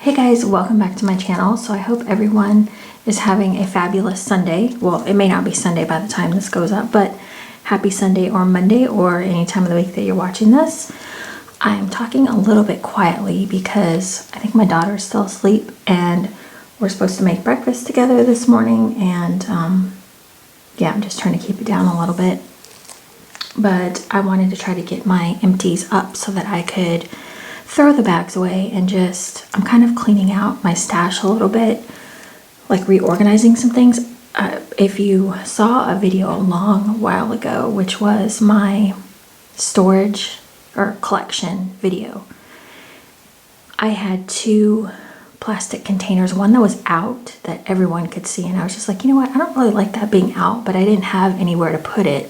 Hey guys, welcome back to my channel. So I hope everyone is having a fabulous Sunday. Well, it may not be Sunday by the time this goes up, but happy Sunday or Monday or any time of the week that you're watching this. I'm talking a little bit quietly because I think my daughter is still asleep and we're supposed to make breakfast together this morning, and yeah, I'm just trying to keep it down a little bit. But I wanted to try to get my empties up so that I could throw the bags away and just, I'm kind of cleaning out my stash a little bit, like reorganizing some things. If you saw a video a long while ago, which was my storage or collection video, I had two plastic containers, one that was out that everyone could see, and I was just like, you know what, I don't really like that being out, but I didn't have anywhere to put it.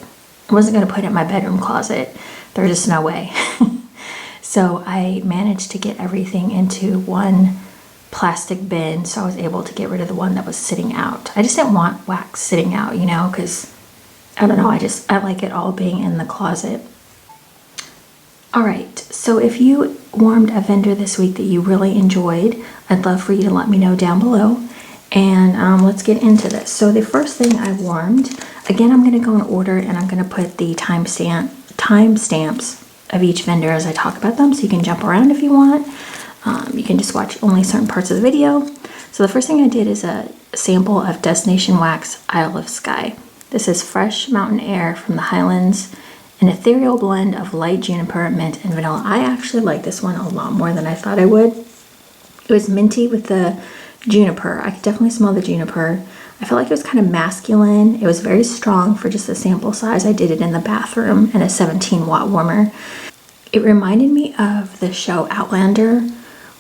I wasn't going to put it in my bedroom closet. There was just no way. So I managed to get everything into one plastic bin, so I was able to get rid of the one that was sitting out. I just didn't want wax sitting out, you know, because I don't know, I like it all being in the closet. All right, so if you warmed a vendor this week that you really enjoyed, I'd love for you to let me know down below. And let's get into this. So the first thing I warmed, again, I'm going to go in order, and I'm going to put the timestamps of each vendor as I talk about them, so you can jump around if you want. You can just watch only certain parts of the video. So the first thing I did is a sample of Destination Wax Isle of Skye. This is fresh mountain air from the Highlands, an ethereal blend of light juniper, mint, and vanilla. I actually like this one a lot more than I thought I would. It was minty with the juniper. I could definitely smell the juniper. I felt like it was kind of masculine. It was very strong for just a sample size. I did it in the bathroom in a 17-watt warmer. It reminded me of the show Outlander.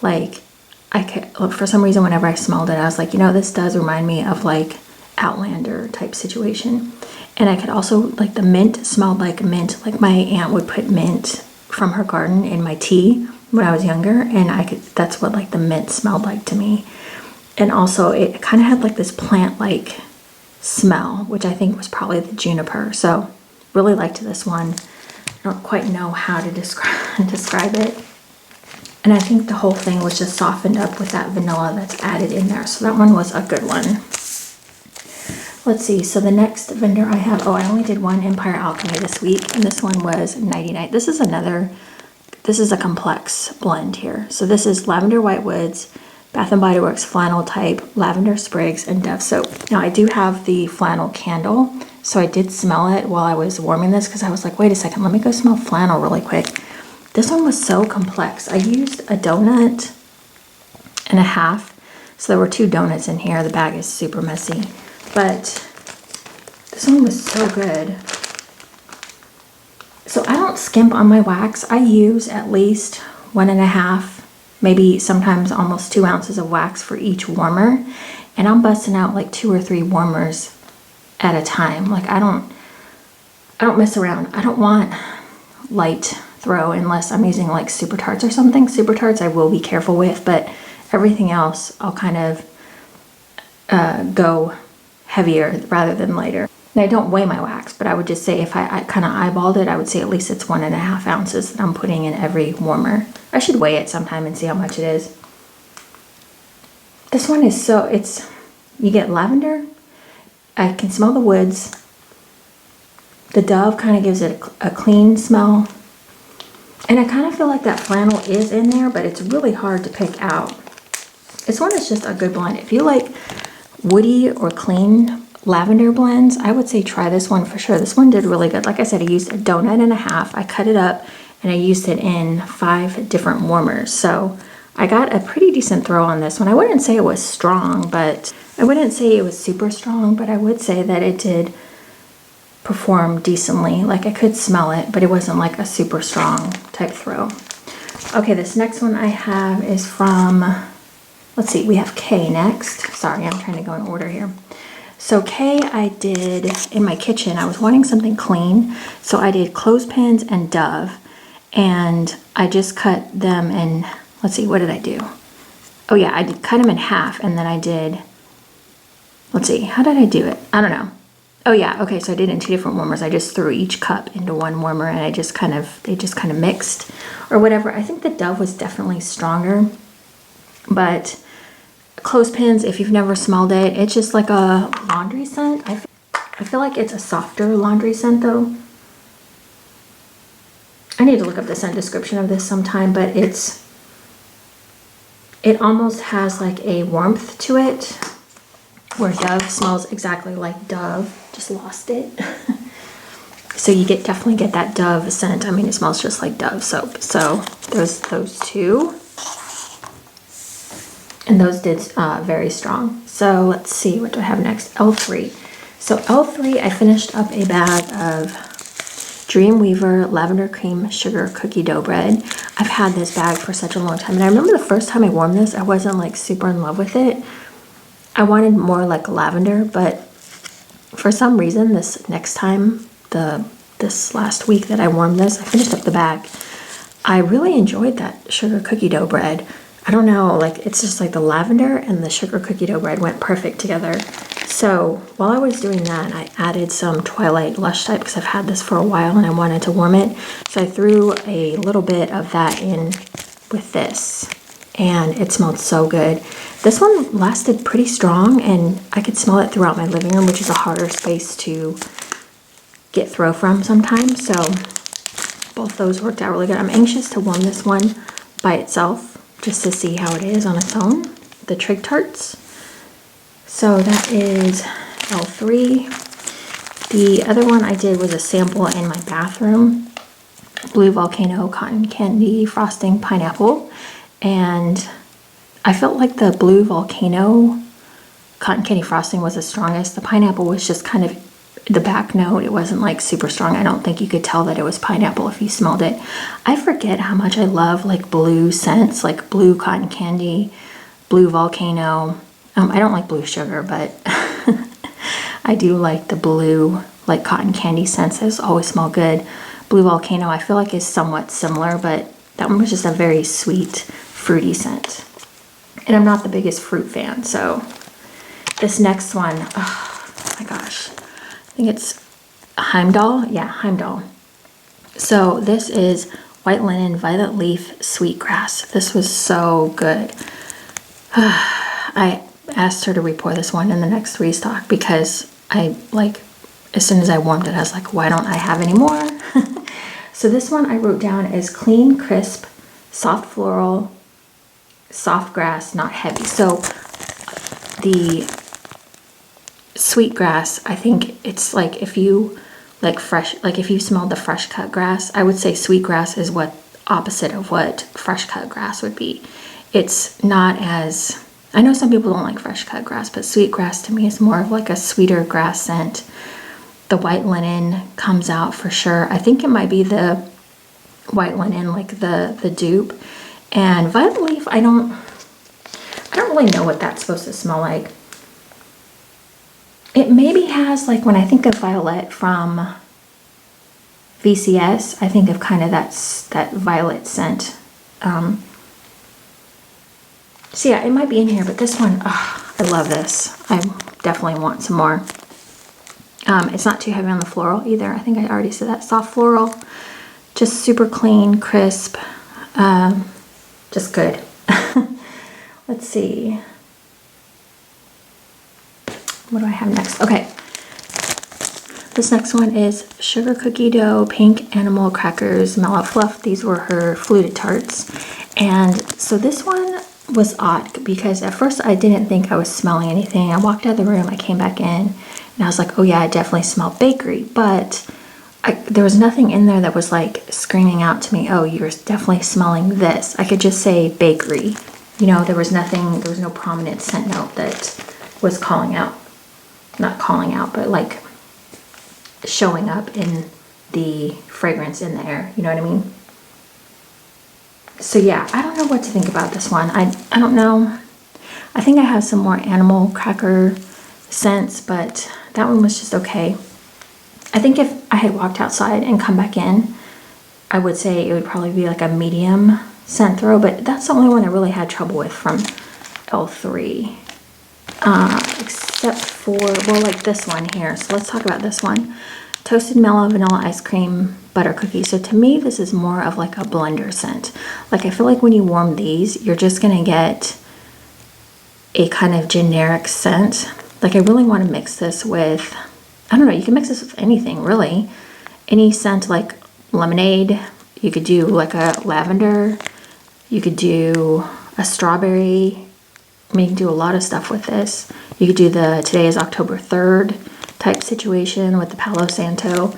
Like, for some reason, whenever I smelled it, I was like, you know, this does remind me of like Outlander type situation. And I could also, like, the mint smelled like mint. Like, my aunt would put mint from her garden in my tea when I was younger, and that's what like the mint smelled like to me. And also it kind of had like this plant-like smell, which I think was probably the juniper. So really liked this one. I don't quite know how to describe it. And I think the whole thing was just softened up with that vanilla that's added in there. So that one was a good one. Let's see. So the next vendor I have, I only did one Empire Alchemy this week, and this one was 99. This is a complex blend here. So this is Lavender White Woods, Bath & Body Works flannel type, lavender sprigs, and Dove soap. Now I do have the flannel candle, so I did smell it while I was warming this because I was like, wait a second, let me go smell flannel really quick. This one was so complex. I used a donut and a half, so there were 2 donuts in here. The bag is super messy, but this one was so good. So I don't skimp on my wax. I use at least 1.5, maybe sometimes almost 2 ounces of wax for each warmer, and I'm busting out like 2 or 3 warmers at a time. Like, I don't mess around. I don't want light throw unless I'm using like Super Tarts or something. Super Tarts I will be careful with, but everything else I'll kind of go heavier rather than lighter. And I don't weigh my wax, but I would just say if I kind of eyeballed it, I would say at least it's 1.5 ounces that I'm putting in every warmer. I should weigh it sometime and see how much it is. This one is you get lavender. I can smell the woods. The Dove kind of gives it a clean smell. And I kind of feel like that flannel is in there, but it's really hard to pick out. This one is just a good blend. If you like woody or clean lavender blends, I would say try this one for sure. This one did really good. Like I said, I used a donut and a half. I cut it up and I used it in 5 different warmers. So I got a pretty decent throw on this one. I wouldn't say it was strong, but I wouldn't say it was super strong, but I would say that it did perform decently. Like, I could smell it, but it wasn't like a super strong type throw. Okay, this next one I have is from, let's see, we have Kae next. Sorry, I'm trying to go in order here. So Kae, I did in my kitchen. I was wanting something clean, so I did clothespins and Dove, and I just cut them in, let's see, what did I do? Oh yeah, I did cut them in half, and then I did, let's see, how did I do it? I don't know. Oh yeah, okay, so I did it in 2 different warmers. I just threw each cup into one warmer, and they just kind of mixed or whatever. I think the Dove was definitely stronger. But clothespins, if you've never smelled it, it's just like a laundry scent. I feel like it's a softer laundry scent though. I need to look up the scent description of this sometime, but it almost has like a warmth to it, where Dove smells exactly like Dove. Just lost it. So you definitely get that Dove scent. I mean, it smells just like Dove soap. So there's those two. And those did very strong. So let's see, what do I have next? L3. So L3, I finished up a bag of Dreamweaver Lavender Cream Sugar Cookie Dough Bread. I've had this bag for such a long time. And I remember the first time I warmed this, I wasn't like super in love with it. I wanted more like lavender, but for some reason, this next time, this last week that I warmed this, I finished up the bag. I really enjoyed that sugar cookie dough bread. I don't know, like it's just like the lavender and the sugar cookie dough bread went perfect together. So while I was doing that, I added some Twilight Lush Type because I've had this for a while and I wanted to warm it. So I threw a little bit of that in with this and it smelled so good. This one lasted pretty strong and I could smell it throughout my living room, which is a harder space to get throw from sometimes. So both those worked out really good. I'm anxious to warm this one by itself just to see how it is on its own, the Trig Tarts. So that is L3. The other one I did was a sample in my bathroom, Blue Volcano Cotton Candy Frosting Pineapple. And I felt like the Blue Volcano Cotton Candy Frosting was the strongest. The pineapple was just kind of the back note. It wasn't like super strong. I don't think you could tell that it was pineapple if you smelled it. I forget how much I love like blue scents, like blue cotton candy, blue volcano. I don't like blue sugar, but I do like the blue like cotton candy scents. Those always smell good. Blue volcano I feel like is somewhat similar, but that one was just a very sweet fruity scent. And I'm not the biggest fruit fan, so this next one, oh my gosh, I think it's Heimdall. Yeah, Heimdall. So this is White Linen Violet Leaf Sweetgrass. This was so good. I asked her to repour this one in the next restock because I like, as soon as I warmed it, I was like, why don't I have any more? So this one I wrote down as clean, crisp, soft floral, soft grass, not heavy. So the sweetgrass, I think it's like if you like fresh, like if you smelled the fresh cut grass, I would say sweetgrass is what opposite of what fresh cut grass would be. It's not as, I know some people don't like fresh cut grass, but sweetgrass to me is more of like a sweeter grass scent. The white linen comes out for sure. I think it might be the white linen, like the dupe. And violet leaf, I don't really know what that's supposed to smell like. It maybe has, like when I think of violet from VCS, I think of kind of that violet scent. So yeah, it might be in here, but this one, oh, I love this. I definitely want some more. It's not too heavy on the floral either. I think I already said that. Soft floral, just super clean, crisp, just good. Let's see. What do I have next? Okay. This next one is Sugar Cookie Dough, Pink Animal Crackers, Mellow Fluff. These were her fluted tarts. And so this one was odd because at first I didn't think I was smelling anything. I walked out of the room, I came back in, and I was like, oh yeah, I definitely smell bakery. But there was nothing in there that was like screaming out to me, oh, you're definitely smelling this. I could just say bakery. You know, there was nothing, there was no prominent scent note that was calling out. Not calling out, but like showing up in the fragrance in the air. You know what I mean? So yeah, I don't know what to think about this one. I don't know. I think I have some more animal cracker scents, but that one was just okay. I think if I had walked outside and come back in, I would say it would probably be like a medium scent throw, but that's the only one I really had trouble with from L3. Except for, well, like this one here. So let's talk about this one. Toasted Mellow Vanilla Ice Cream Butter Cookie. So to me, this is more of like a blender scent. Like I feel like when you warm these, you're just gonna get a kind of generic scent. Like I really want to mix this with, I don't know, you can mix this with anything really. Any scent like lemonade. You could do like a lavender. You could do a strawberry. I mean, you can do a lot of stuff with this. You could do the today is October 3rd type situation with the Palo Santo.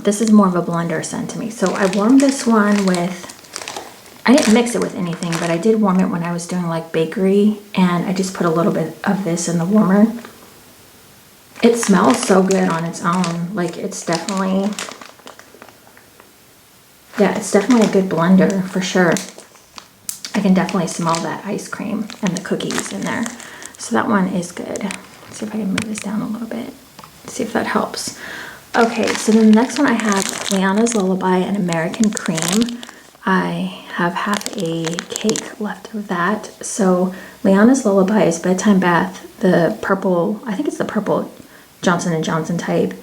This is more of a blender scent to me. So I warmed this one with, I didn't mix it with anything, but I did warm it when I was doing like bakery, and I just put a little bit of this in the warmer. It smells so good on its own. Like it's definitely, yeah, it's definitely a good blender for sure. I can definitely smell that ice cream and the cookies in there. So that one is good. Let's see if I can move this down a little bit. See if that helps. Okay, so then the next one I have Liana's Lullaby and American Cream. I have half a cake left of that. So Liana's Lullaby is Bedtime Bath, the purple, I think it's the purple Johnson & Johnson type.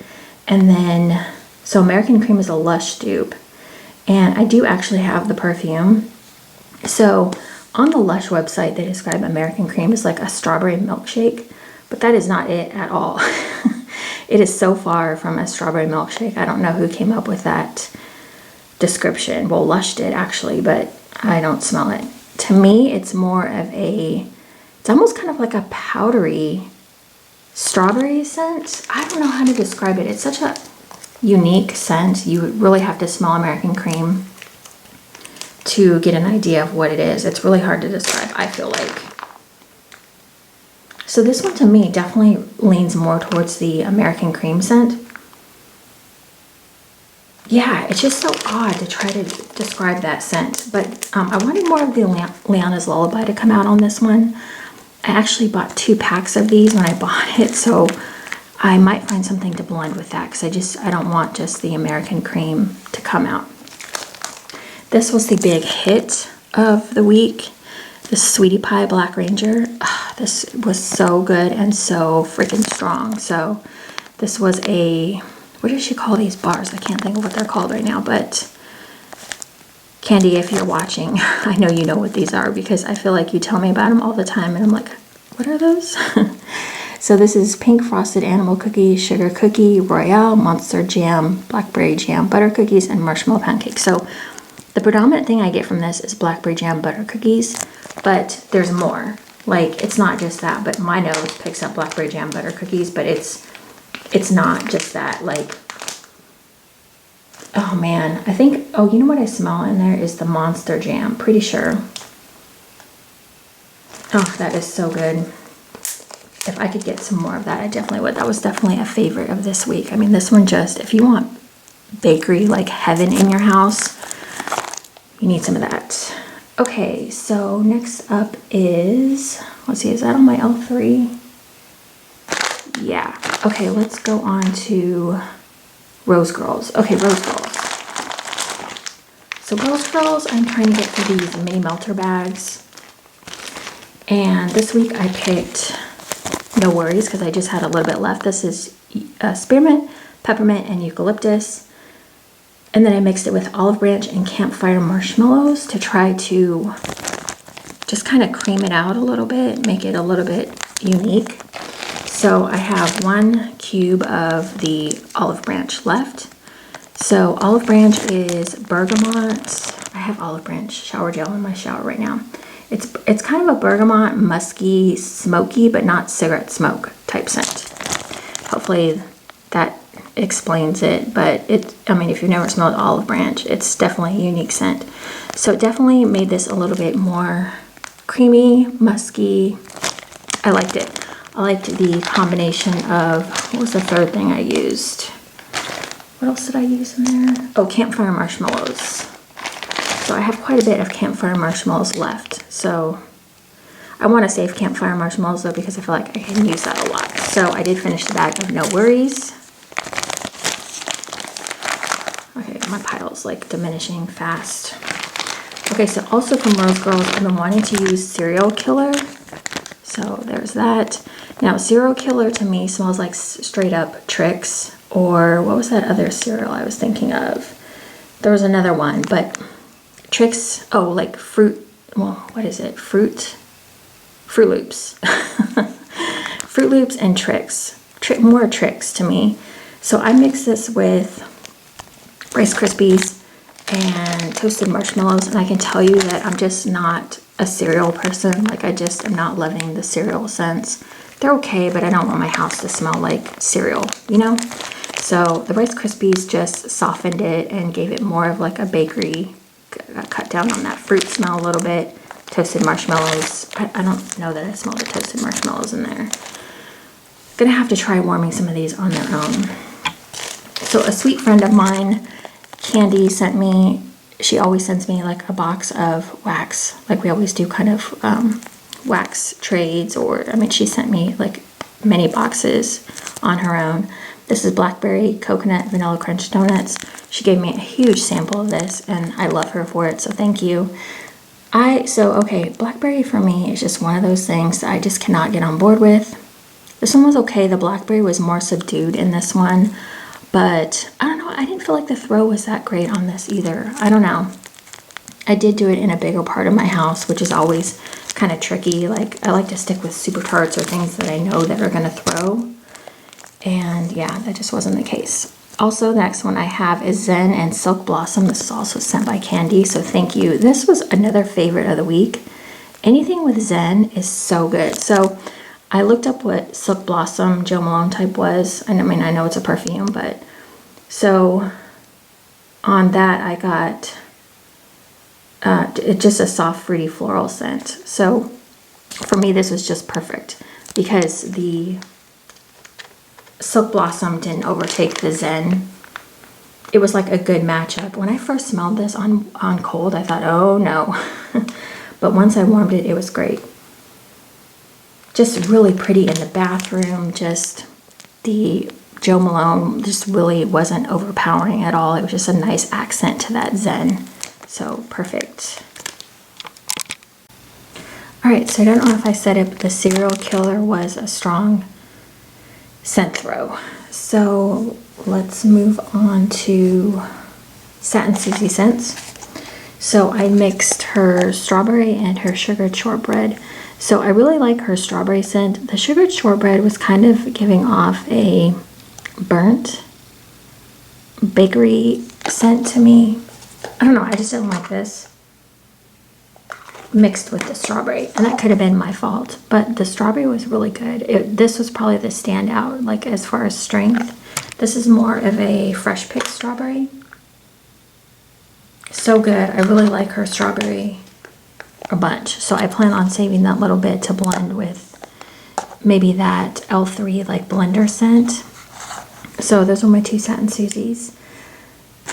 And then, so American Cream is a Lush dupe. And I do actually have the perfume. So on the Lush website, they describe American Cream as like a strawberry milkshake, but that is not it at all. It is so far from a strawberry milkshake. I don't know who came up with that description. Well, Lush did actually, but I don't smell it. To me, it's more of a, it's almost kind of like a powdery strawberry scent. I don't know how to describe it. It's such a unique scent. You would really have to smell American Cream to get an idea of what it is. It's really hard to describe, I feel like. So this one to me definitely leans more towards the American Cream scent. Yeah, it's just so odd to try to describe that scent. But I wanted more of the Liana's Lullaby to come out on this one. I actually bought 2 packs of these when I bought it, so I might find something to blend with that because I don't want just the American Cream to come out. This was the big hit of the week. The Sweetie Pie Black Ranger. This was so good and so freaking strong. So this was a, what does she call these bars? I can't think of what they're called right now, but Candy, if you're watching, I know you know what these are because I feel like you tell me about them all the time and I'm like, what are those? So this is Pink Frosted Animal Cookie, Sugar Cookie, Royale, Monster Jam, Blackberry Jam, Butter Cookies, and Marshmallow Pancakes. So the predominant thing I get from this is Blackberry Jam Butter Cookies, but there's more. Like, it's not just that, but my nose picks up Blackberry Jam Butter Cookies, but it's not just that. Like, oh man, I think, oh, you know what I smell in there is the Monster Jam, pretty sure. Oh, that is so good. If I could get some more of that, I definitely would. That was definitely a favorite of this week. I mean, this one just, if you want bakery like heaven in your house, you need some of that. Okay, so next up is, let's see, is that on my L3? Yeah. Okay, let's go on to Rosegirls. Okay, Rosegirls. So Rosegirls, I'm trying to get for these mini melter bags. And this week I picked No Worries because I just had a little bit left. This is spearmint, peppermint, and eucalyptus. And then I mixed it with olive branch and campfire marshmallows to try to just kind of cream it out a little bit, make it a little bit unique. So I have 1 cube of the olive branch left. So olive branch is bergamot. I have olive branch shower gel in my shower right now. It's kind of a bergamot, musky, smoky, but not cigarette smoke type scent. Hopefully that explains it, but I mean, if you've never smelled olive branch, it's definitely a unique scent. So it definitely made this a little bit more creamy, musky. I liked it. I liked the combination of, what was the third thing I used? What else did I use in there? Oh, campfire marshmallows. So I have quite a bit of campfire marshmallows left. So I want to save campfire marshmallows though because I feel like I can use that a lot. So I did finish the bag of No Worries. Okay, my pile's like diminishing fast. Okay, so also from Rosegirls, I've been wanting to use Serial Killer. So there's that. Now, Serial Killer to me smells like straight up Trix, or what was that other cereal I was thinking of? There was another one, but Trix, oh, like fruit, well, what is it? Fruit Fruit Loops. Fruit Loops and Tricks. More Tricks to me. So I mix this with Rice Krispies and toasted marshmallows, and I can tell you that I'm just not a cereal person. Like, I just am not loving the cereal scents. They're okay, but I don't want my house to smell like cereal, you know? So the Rice Krispies just softened it and gave it more of like a bakery, cut down on that fruit smell a little bit. Toasted marshmallows. I don't know that I smell the toasted marshmallows in there. Gonna have to try warming some of these on their own. So a sweet friend of mine, Candy, sent me, she always sends me like a box of wax. Like we always do kind of wax trades, or I mean, she sent me like many boxes on her own. This is blackberry coconut vanilla crunch donuts. She gave me a huge sample of this, and I love her for it, so thank you. Okay, blackberry for me is just one of those things that I just cannot get on board with. This one was okay. The blackberry was more subdued in this one, but I don't know. I didn't feel like the throw was that great on this either. I don't know. I did do it in a bigger part of my house, which is always kind of tricky. Like, I like to stick with super tarts or things that I know that are going to throw. And yeah, that just wasn't the case. Also, the next one I have is Zen and Silk Blossom. This is also sent by Candy, so thank you. This was another favorite of the week. Anything with Zen is so good. So I looked up what Silk Blossom Joe Malone type was. I mean, I know it's a perfume, but so on that I got just a soft fruity floral scent. So for me, this was just perfect because the Silk Blossom didn't overtake the Zen. It was like a good matchup. When I first smelled this on cold, I thought, oh no. But once I warmed it, it was great. Just really pretty in the bathroom. Just the Joe Malone just really wasn't overpowering at all. It was just a nice accent to that Zen. So perfect. All right, so I don't know if I said it, but the serial killer was a strong scent throw. So let's move on to Satin Suzie scents. So I mixed her strawberry and her sugared shortbread. So I really like her strawberry scent. The sugared shortbread was kind of giving off a burnt bakery scent to me. I don't know, I just didn't like this mixed with the strawberry, and that could have been my fault, but the strawberry was really good. This was probably the standout, like as far as strength. This is more of a fresh picked strawberry. So good. I really like her strawberry a bunch, so I plan on saving that little bit to blend with maybe that L3 like blender scent. So those were my two Satin Suzies.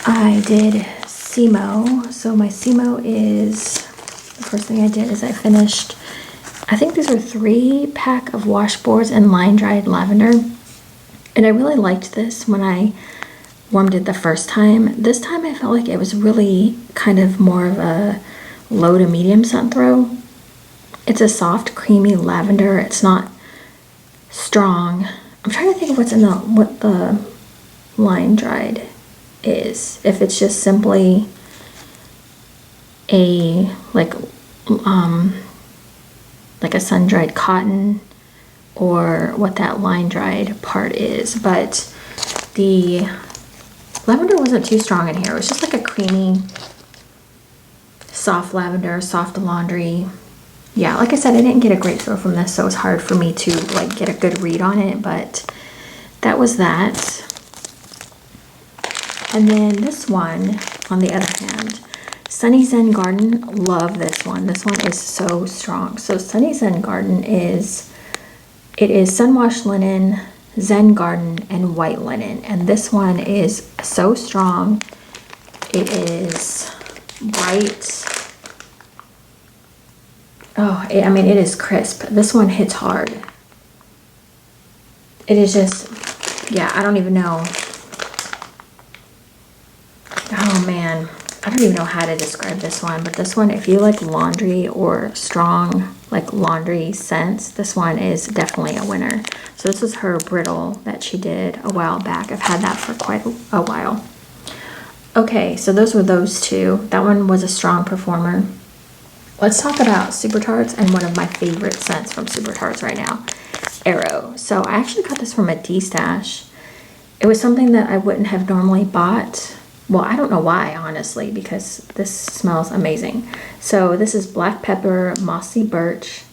I did Semo. So my Semo is, the first thing I did is I finished, I think these are 3-pack of washboards and line dried lavender. And I really liked this when I warmed it the first time. This time I felt like it was really kind of more of a low to medium scent throw. It's a soft, creamy lavender. It's not strong. I'm trying to think of what the line dried is. If it's just simply a like a sun-dried cotton, or what that line dried part is. But the lavender wasn't too strong in here. It was just like a creamy, soft lavender, soft laundry. Yeah, like I said, I didn't get a great throw from this, so it was hard for me to like get a good read on it, but that was that. And then this one, on the other hand, Sunny Zen Garden, love this one. This one is so strong. So Sunny Zen Garden is sun-washed linen, Zen Garden, and white linen. And this one is so strong. It is bright. Oh, I mean, it is crisp. This one hits hard. It is just, yeah, I don't even know. Oh man, I don't even know how to describe this one, but this one, if you like laundry or strong like laundry scents, this one is definitely a winner. So this is her brittle that she did a while back. I've had that for quite a while. Okay, so those were those two. That one was a strong performer. Let's talk about Super Tarts and one of my favorite scents from Super Tarts right now, Arrow. So I actually got this from a D-stash. It was something that I wouldn't have normally bought. Well, I don't know why, honestly, because this smells amazing. So this is black pepper, mossy birch,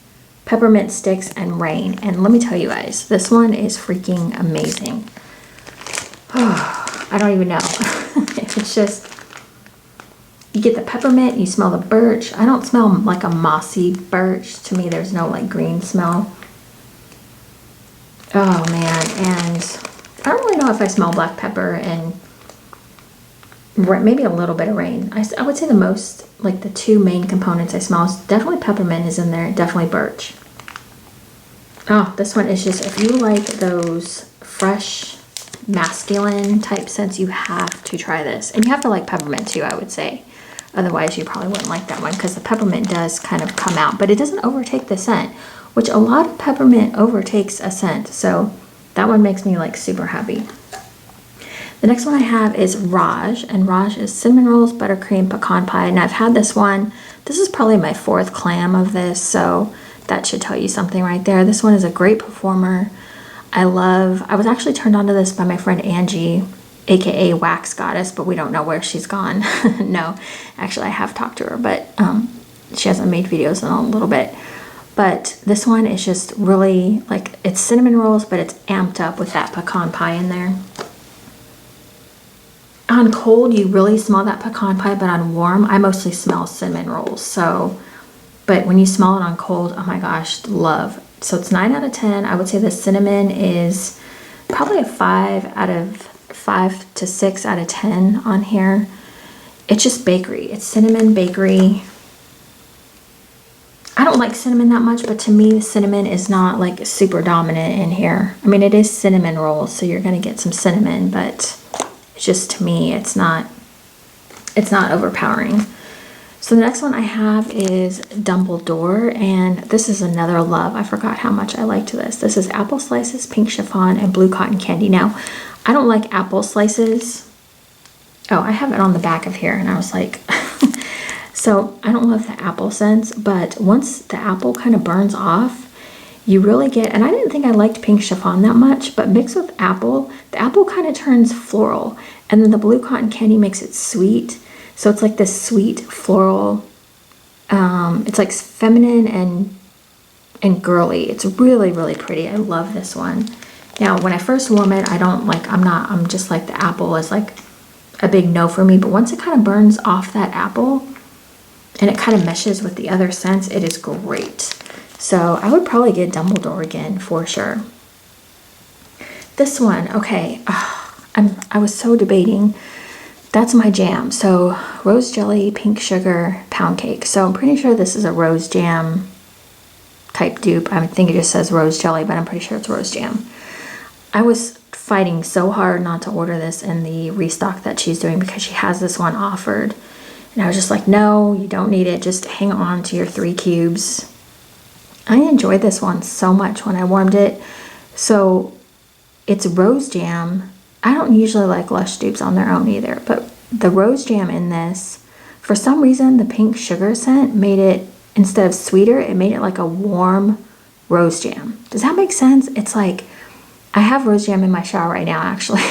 peppermint sticks, and rain. And let me tell you guys, this one is freaking amazing. I don't even know. It's just, you get the peppermint, you smell the birch. I don't smell like a mossy birch. To me, there's no like green smell. Oh man, and I don't really know if I smell black pepper and maybe a little bit of rain. I would say the most, like the two main components I smell is definitely peppermint is in there, definitely birch. Oh, this one is just, if you like those fresh, masculine type scents, you have to try this. And you have to like peppermint too, I would say. Otherwise, you probably wouldn't like that one because the peppermint does kind of come out, but it doesn't overtake the scent, which a lot of peppermint overtakes a scent. So that one makes me like super happy. The next one I have is Raj, and Raj is cinnamon rolls, buttercream, pecan pie. And I've had this one. This is probably my 4th clam of this, so that should tell you something right there. This one is a great performer. I was actually turned on to this by my friend Angie, aka Wax Goddess, but we don't know where she's gone. No, actually I have talked to her, but she hasn't made videos in a little bit. But this one is just really like, it's cinnamon rolls, but it's amped up with that pecan pie in there. On cold, you really smell that pecan pie, but on warm, I mostly smell cinnamon rolls. So, but when you smell it on cold, oh my gosh, love. So it's 9 out of 10. I would say the cinnamon is probably a 5 to 6 out of 10 on here. It's just bakery. It's cinnamon bakery. I don't like cinnamon that much, but to me, cinnamon is not like super dominant in here. I mean, it is cinnamon rolls, so you're gonna get some cinnamon, but it's just, to me, it's not overpowering. So the next one I have is Dumbledore, and this is another love. I forgot how much I liked this. This is apple slices, pink chiffon, and blue cotton candy. Now, I don't like apple slices. Oh, I have it on the back of here, and I was like, so I don't love the apple scents, but once the apple kind of burns off, you really get, and I didn't think I liked pink chiffon that much, but mixed with apple, the apple kind of turns floral, and then the blue cotton candy makes it sweet. So it's like this sweet floral, it's like feminine and girly. It's really, really pretty. I love this one. Now, when I first warm it, I'm just like the apple is like a big no for me. But once it kind of burns off that apple and it kind of meshes with the other scents, it is great. So I would probably get Dumbledore again for sure. This one, okay, I was so debating. That's my jam. So rose jelly, pink sugar, pound cake. So I'm pretty sure this is a rose jam type dupe. I think it just says rose jelly, but I'm pretty sure it's rose jam. I was fighting so hard not to order this in the restock that she's doing because she has this one offered. And I was just like, no, you don't need it. Just hang on to your 3 cubes. I enjoyed this one so much when I warmed it. So it's rose jam. I don't usually like Lush dupes on their own either, but the rose jam in this, for some reason, the pink sugar scent made it, instead of sweeter, it made it like a warm rose jam. Does that make sense? It's like, I have rose jam in my shower right now, actually.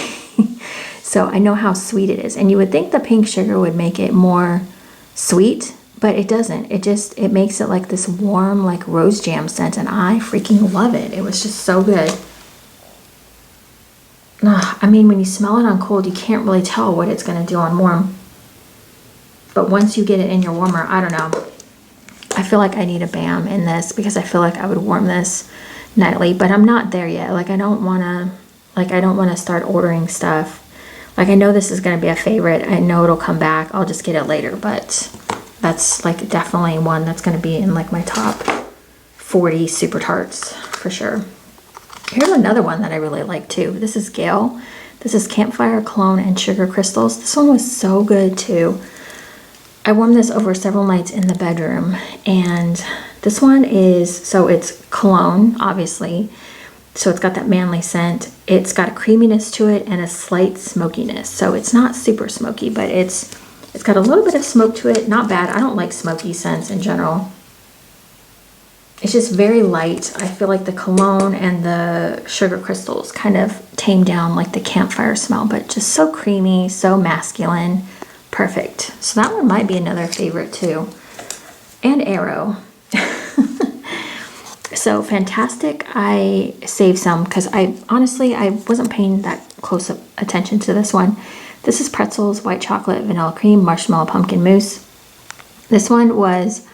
So I know how sweet it is. And you would think the pink sugar would make it more sweet, but it doesn't. It makes it like this warm, like rose jam scent, and I freaking love it. It was just so good. I mean, when you smell it on cold, you can't really tell what it's going to do on warm. But once you get it in your warmer, I don't know. I feel like I need a BAM in this because I feel like I would warm this nightly, but I'm not there yet. Like, I don't want to start ordering stuff. Like, I know this is going to be a favorite. I know it'll come back. I'll just get it later, but that's like definitely one that's going to be in like my top 40 Super Tarts for sure. Here's another one that I really like too. This is Gale. This is Campfire, Cologne, and Sugar Crystals. This one was so good too. I warmed this over several nights in the bedroom, and this one is, so it's cologne, obviously. So it's got that manly scent. It's got a creaminess to it and a slight smokiness. So it's not super smoky, but it's It's got a little bit of smoke to it, not bad. I don't like smoky scents in general. It's just very light. I feel like the cologne and the sugar crystals kind of tame down like the campfire smell, but just so creamy, so masculine. Perfect. So that one might be another favorite too. And Arrow. So fantastic. I saved some because I wasn't paying that close of attention to this one. This is pretzels, white chocolate, vanilla cream, marshmallow, pumpkin mousse. This one was,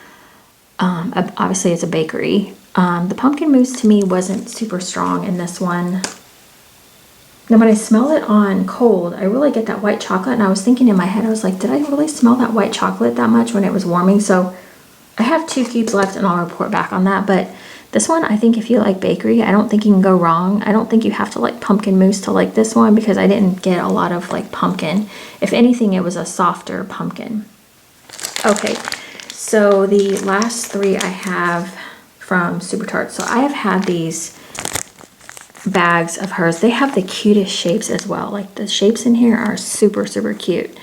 obviously it's a bakery. The pumpkin mousse to me wasn't super strong in this one. Now when I smell it on cold, I really get that white chocolate, and I was thinking in my head, I was like, did I really smell that white chocolate that much when it was warming? So I have 2 cubes left and I'll report back on that, but this one, I think if you like bakery, I don't think you can go wrong. I don't think you have to like pumpkin mousse to like this one because I didn't get a lot of like pumpkin. If anything, it was a softer pumpkin. Okay, so the last 3 I have from Super Tarts. So I have had these bags of hers. They have the cutest shapes as well. Like the shapes in here are super, super cute.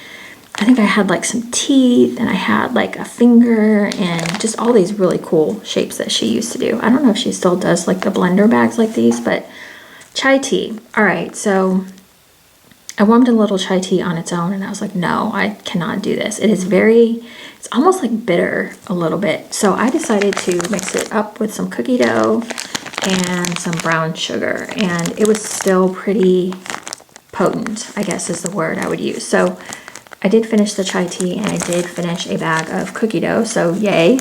I think I had like some teeth, and I had like a finger, and just all these really cool shapes that she used to do. I don't know if she still does like the blender bags like these, but chai tea. All right, so I warmed a little chai tea on its own, and I was like, no, I cannot do this. It is it's almost like bitter a little bit. So I decided to mix it up with some cookie dough and some brown sugar, and it was still pretty potent, I guess is the word I would use. So I did finish the chai tea, and I did finish a bag of cookie dough, so yay.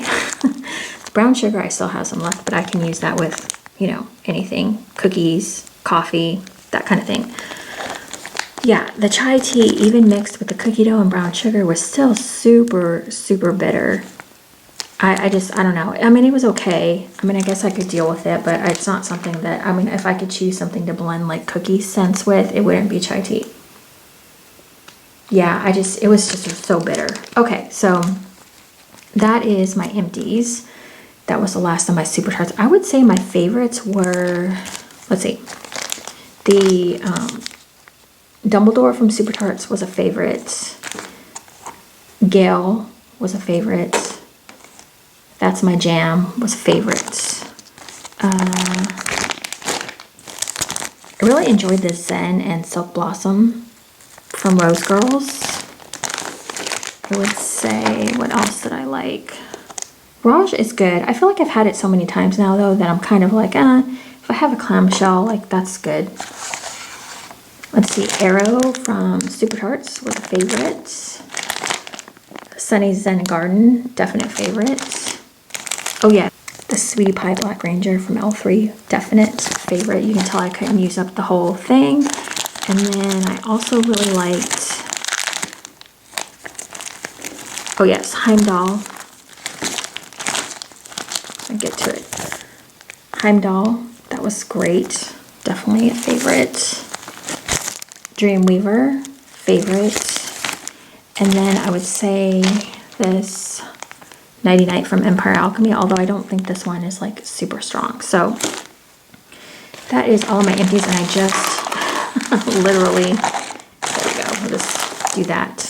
Brown sugar, I still have some left, but I can use that with, you know, anything. Cookies, coffee, that kind of thing. Yeah, the chai tea, even mixed with the cookie dough and brown sugar, was still super, super bitter. I don't know. I mean, it was okay. I mean, I guess I could deal with it, but it's not something that, I mean, if I could choose something to blend like cookie scents with, it wouldn't be chai tea. Yeah, it was just so bitter. Okay, so that is my empties. That was the last of my Super Tarts. I would say my favorites were, let's see, the Dumbledore from Super Tarts was a favorite. Gale was a favorite. That's My Jam was a favorite. I really enjoyed the Zen and Silk Blossom from Rosegirls. I would say, what else did I like? Raj is good. I feel like I've had it so many times now though that I'm kind of like, if I have a clamshell, like that's good. Let's see, Arrow from Super Tarts was a favorite. Sunny's Zen Garden, definite favorite. Oh yeah, the Sweetie Pie Black Ranger from L3, definite favorite. You can tell I couldn't use up the whole thing. And then I also really liked, oh yes, Heimdall. I'll get to it. Heimdall, that was great. Definitely a favorite. Dreamweaver, favorite. And then I would say this Nighty Night from Empire Alchemy, although I don't think this one is like super strong. So that is all my empties, and I just literally, there we go, we'll just do that.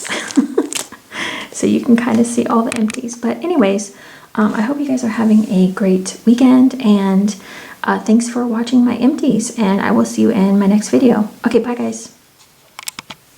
So you can kind of see all the empties. But anyways, I hope you guys are having a great weekend, and thanks for watching my empties, and I will see you in my next video. Okay, bye guys.